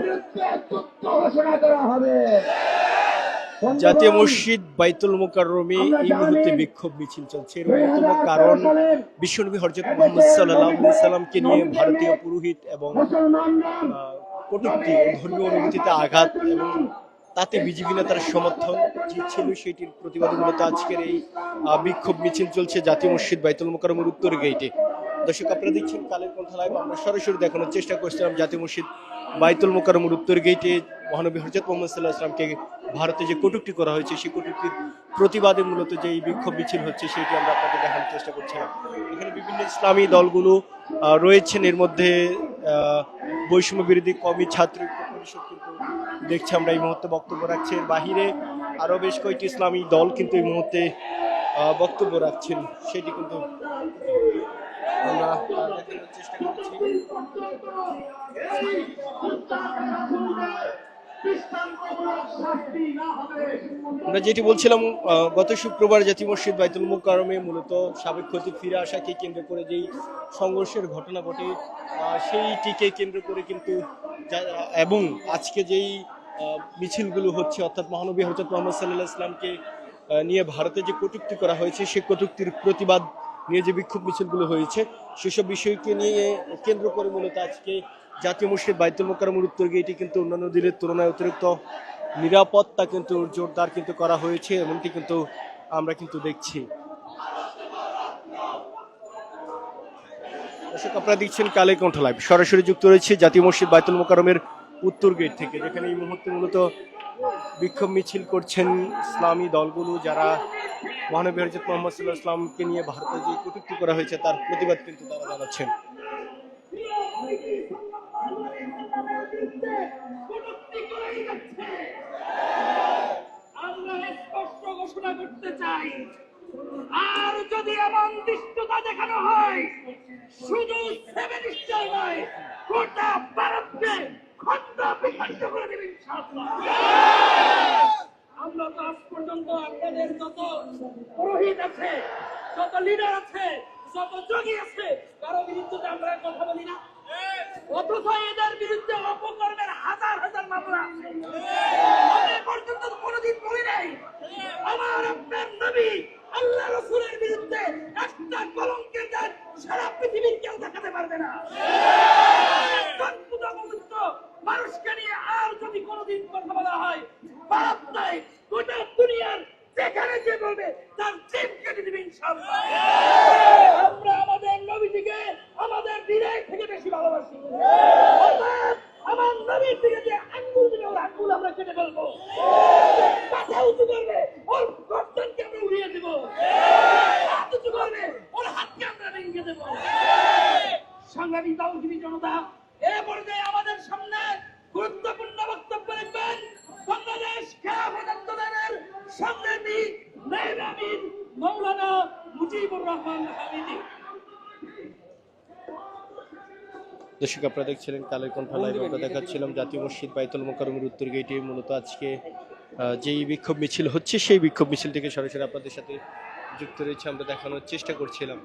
বিরুদ্ধে যুদ্ধ ঘোষণা করা হবে। জাতীয় মসজিদ বাইতুল মোকাররমে এই মুহূর্তে বিক্ষোভ মিছিল চলছে। এর অন্যতম কারণ বিশ্বনবী হযরত মুহাম্মদ সাল্লাল্লাহু আলাইহি সাল্লামকে নিয়ে ভারতীয় পুরোহিত এবং কটূক্তি ও ধর্মীয় অনুভূতিতে আঘাত এবং তাতে বিজেপি নেতার সমর্থন ছিল, সেটির প্রতিবাদে মূলত আজকের এই বিক্ষোভ মিছিল চলছে জাতীয় মসজিদ বাইতুল মোকাররমের উত্তর গেটে। দর্শক, আপনারা দেখছেন কালের কণ্ঠ লাইভ। আমরা সরাসরি দেখানোর চেষ্টা করছিলাম জাতীয় মসজিদ বাইতুল মোকাররমের উত্তর গেটে মহানবী হযরত মুহাম্মদ সাল্লাল্লাহু আলাইহি ওয়াসাল্লামকে ভারতে যে কটূক্তি করা হয়েছে সেই কটূক্তির প্রতিবাদে মূলত যে এই বিক্ষোভ মিছিল হচ্ছে সেটি আমরা আপনাদের দেখানোর চেষ্টা করছিলাম। এখানে বিভিন্ন ইসলামী দলগুলো রয়েছেন, এর মধ্যে বৈষম্য বিরোধী কওমি ছাত্র পরিষদ কিন্তু দেখছি আমরা এই মুহূর্তে বক্তব্য রাখছে। এর বাহিরে আরো বেশ কয়েকটি ইসলামী দল কিন্তু এই মুহূর্তে বক্তব্য রাখছেন, সেটি কিন্তু আমরা দেখানোর চেষ্টা করছি। আমরা যেটি বলছিলাম, গত শুক্রবার জাতীয় মসজিদ বাইতুল মোকাররমে মূলত সাবেক খতিব ফিরে আসাকে কেন্দ্র করে যেই সংঘর্ষের ঘটনা ঘটে সেইটিকে কেন্দ্র করে কিন্তু এবং আজকে যেই মিছিলগুলো হচ্ছে, অর্থাৎ মহানবী হযরত মুহাম্মদ সাল্লাল্লাহু আলাইহি ওয়াসাল্লামকে নিয়ে ভারতে যে কটূক্তি করা হয়েছে সেই কটূক্তির প্রতিবাদ নিয়ে যে বিক্ষোভ মিছিলগুলো হয়েছে সেসব বিষয়কে নিয়ে কেন্দ্র করে মূলত আজকে জাতীয় মসজিদ বাইতুল মোকাররমের উত্তর গেটে কিন্তু অন্যান্য দিনের তুলনায় অতিরিক্ত নিরাপত্তা কিন্তু জোরদার কিন্তু করা হয়েছে, এমনটি কিন্তু আমরা কিন্তু দেখছি। দর্শক, আপনারা দেখছেন কালের কণ্ঠ লাইভ, সরাসরি যুক্ত রয়েছে জাতীয় মসজিদ বাইতুল মোকাররমের উত্তর গেট থেকে, যেখানে এই মুহূর্তে মূলত বিক্ষোভ মিছিল করছেন ইসলামী দলগুলো, যারা মহানবী হযরত মুহাম্মদ সাল্লাল্লাহু আলাইহি ওয়াসাল্লামকে নিয়ে ভারতে যে কটূক্তি করা হয়েছে তার প্রতিবাদ কিন্তু তারা জানাচ্ছেন। আমরা স্পষ্ট ঘোষণা করতে চাই, আর যদি এমন দৃষ্টতা দেখানো হয়, শুধু সেভেন স্টার নয়, গোটা ভারতকে খন্ড বিখণ্ড করে দেবেন ইনশাআল্লাহ। আমরা তো আজ পর্যন্ত আপনাদের যত পুরোহিত আছে, যত লিডার আছে, যত যোগী আছে, কারো বিরুদ্ধে আমরা কথা বলি না, অথচ এদের বিরুদ্ধে অপকর্মের হাজার হাজার মামলা আছে। আমি পর্যন্ত কোনোদিন বলি নাই আমার আপনার নবী আল্লাহ রাসূলের বিরুদ্ধে একটা কলঙ্কের দাগ সারা পৃথিবীর কেউ দেখাতে পারবে না। মানুষকে নিয়ে আর যদি কোনোদিন কথা বলা হয়, বাপ নাই গোটা দুনিয়ার যেখানে যে বলবে তার জিভ কেটে দিবে ইনশাআল্লাহ। আমরা আমাদের নবীজিকে আমাদের হৃদয় থেকে বেশি ভালোবাসি। আমার নবীর দিকে যে আঙ্গুল দিবে ওর আঙ্গুল আমরা কেটে ফেলবো। মাথা উঁচু করবে ওর গর্দনকে আমরা উড়িয়ে দেবো। হাত উঁচু করবে ওর হাতকে আমরা ভেঙে দেবো। সংগ্রামী তাওহীদি জনতা, এ পর্যায়ে আমাদের সামনে গুরুত্বপূর্ণ বক্তব্য রাখবেন বাংলাদেশ খেলাফত আন্দোলনের সংগ্রামী নায়েব আমির মাওলানা মুজিবুর রহমান হামিদি। দর্শক, আপনারা দেখছিলেন কালের কণ্ঠ লাইভ। আমরা দেখাচ্ছিলাম জাতীয় মসজিদ বাইতুল মোকাররমের উত্তর গেটে মূলত আজকে যেই বিক্ষোভ মিছিল হচ্ছে সেই বিক্ষোভ মিছিল থেকে সরাসরি আপনাদের সাথে যুক্ত রয়েছে, আমরা দেখানোর চেষ্টা করছিলাম।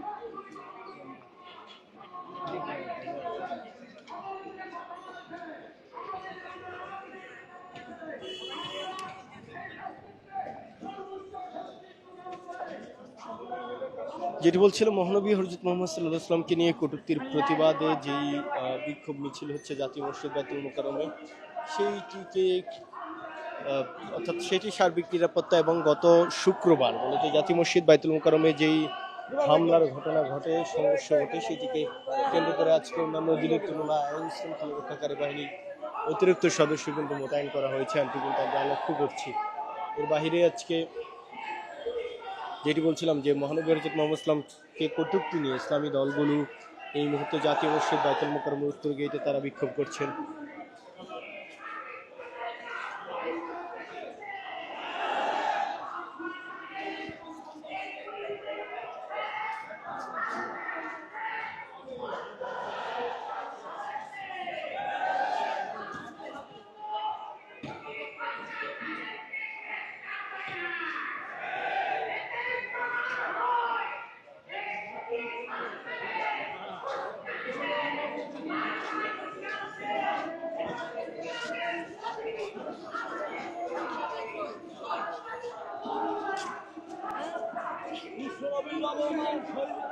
যেটি বলছিল মহানবী হযরত মুহাম্মদ সাল্লাল্লাহু আলাইহি ওয়াসাল্লামকে নিয়ে কটূক্তির প্রতিবাদে যেই বিক্ষোভ মিছিল হচ্ছে জাতীয় মসজিদ বাইতুল মোকাররমে, সেইটিকে অর্থাৎ সেটি সার্বিক নিরাপত্তা এবং গত শুক্রবার মূলত জাতীয় মসজিদ বাইতুল মোকাররমে যেই হামলার ঘটনা ঘটে, সংঘর্ষ ঘটে, সেটিকে কেন্দ্র করে আজকে অন্যান্য দিনের তুলনায় আইন শৃঙ্খলা রক্ষাকারী বাহিনী অতিরিক্ত সদস্য কিন্তু মোতায়েন করা হয়েছে, এমনটি কিন্তু আমরা লক্ষ্য করছি। এর বাহিরে আজকে যেটি বলছিলাম যে মহানবী হযরত মুহাম্মদ সাল্লাল্লাহু আলাইহি ওয়াসাল্লামকে কটূক্তি নিয়ে ইসলামী দলগুলো এই মুহূর্তে জাতীয় মসজিদ বাইতুল মোকাররমের উত্তর গেটে তারা বিক্ষোভ করছেন। ধাবমান শরীর